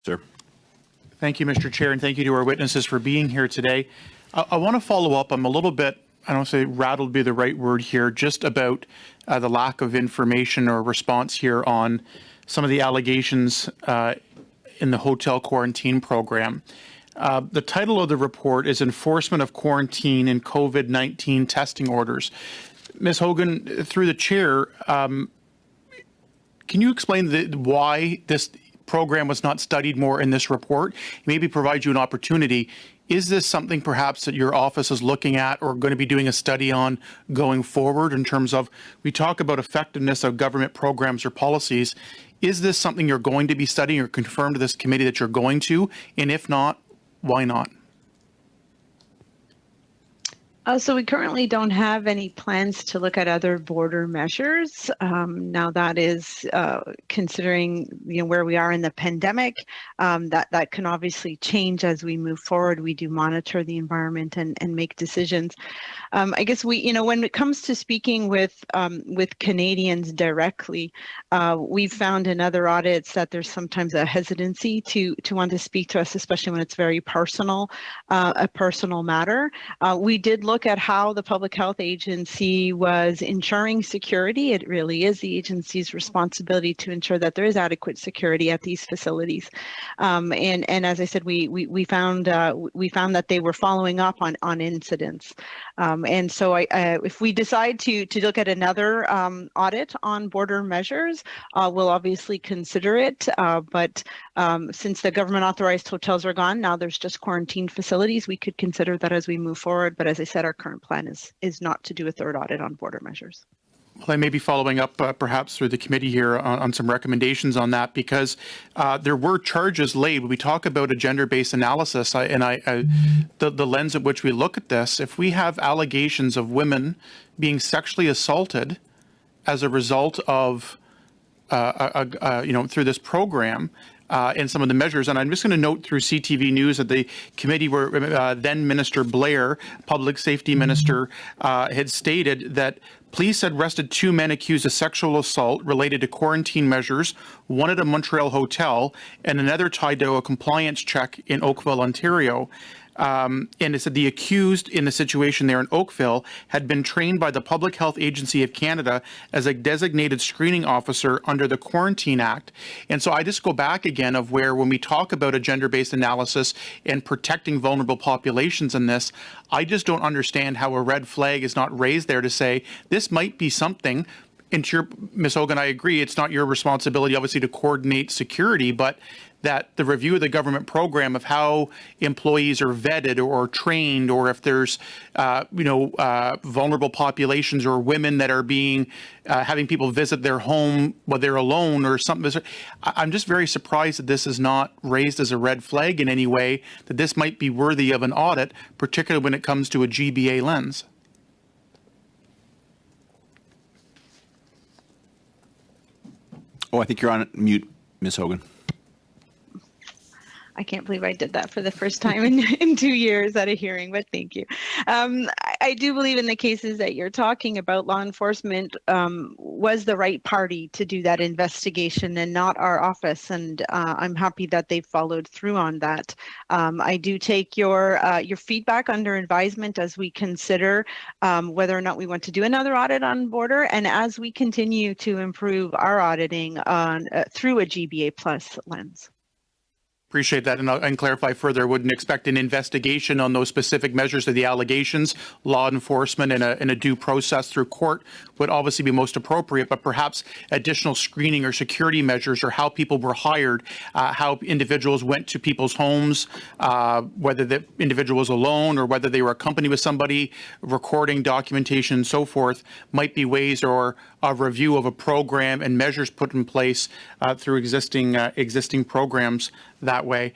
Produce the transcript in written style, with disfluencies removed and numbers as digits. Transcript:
Sir. Thank you, Mr. Chair, and thank you to our witnesses for being here today. I want to follow up. I'm a little bit, I don't say rattled would be the right word here, just about the lack of information or response here on some of the allegations in the hotel quarantine program. The title of the report is Enforcement of Quarantine and COVID-19 Testing Orders. Ms. Hogan, through the chair, can you explain why this program was not studied more in this report? Maybe provide you an opportunity. Is this something perhaps that your office is looking at or going to be doing a study on going forward in terms of, we talk about effectiveness of government programs or policies. Is this something you're going to be studying or confirm to this committee that you're going to? And if not, why not? So we currently don't have any plans to look at other border measures. Now that is considering where we are in the pandemic, that can obviously change as we move forward. We do monitor the environment and make decisions. I guess when it comes to speaking with Canadians directly, we've found in other audits that there's sometimes a hesitancy to want to speak to us, especially when it's very personal, a personal matter. We did look at how the Public Health Agency was ensuring security. It really is the agency's responsibility to ensure that there is adequate security at these facilities. And as I said, we found that they were following up on incidents. And so if we decide to look at another audit on border measures, we'll obviously consider it. But since the government authorized hotels are gone, now there's just quarantine facilities. We could consider that as we move forward. But as I said, our current plan is not to do a third audit on border measures. Well, I may be following up perhaps through the committee here on some recommendations on that, because there were charges laid. When we talk about a gender-based analysis the lens at which we look at this, if we have allegations of women being sexually assaulted as a result of, through this program, and some of the measures. And I'm just going to note through CTV News that the committee where then Minister Blair, Public Safety Minister, had stated that police had arrested 2 men accused of sexual assault related to quarantine measures, one at a Montreal hotel and another tied to a compliance check in Oakville, Ontario. And it said the accused in the situation there in Oakville had been trained by the Public Health Agency of Canada as a designated screening officer under the Quarantine Act. And so I just go back again of where when we talk about a gender-based analysis and protecting vulnerable populations in this, I just don't understand how a red flag is not raised there to say this might be something. And to your, Ms. Hogan, I agree, it's not your responsibility, obviously, to coordinate security, but that the review of the government program of how employees are vetted or trained, or if there's, vulnerable populations or women that are being, having people visit their home while they're alone or something. I'm just very surprised that this is not raised as a red flag in any way, that this might be worthy of an audit, particularly when it comes to a GBA lens. Oh, I think you're on mute, Ms. Hogan. I can't believe I did that for the first time in 2 years at a hearing, but thank you. I do believe in the cases that you're talking about, law enforcement was the right party to do that investigation and not our office. And I'm happy that they followed through on that. I do take your feedback under advisement as we consider whether or not we want to do another audit on border, and as we continue to improve our auditing on through a GBA plus lens. Appreciate that, and clarify further. I wouldn't expect an investigation on those specific measures of the allegations. Law enforcement and a due process through court would obviously be most appropriate, but perhaps additional screening or security measures, or how people were hired, how individuals went to people's homes, whether the individual was alone or whether they were accompanied with somebody, recording documentation and so forth, might be ways or a review of a program and measures put in place through existing programs that way.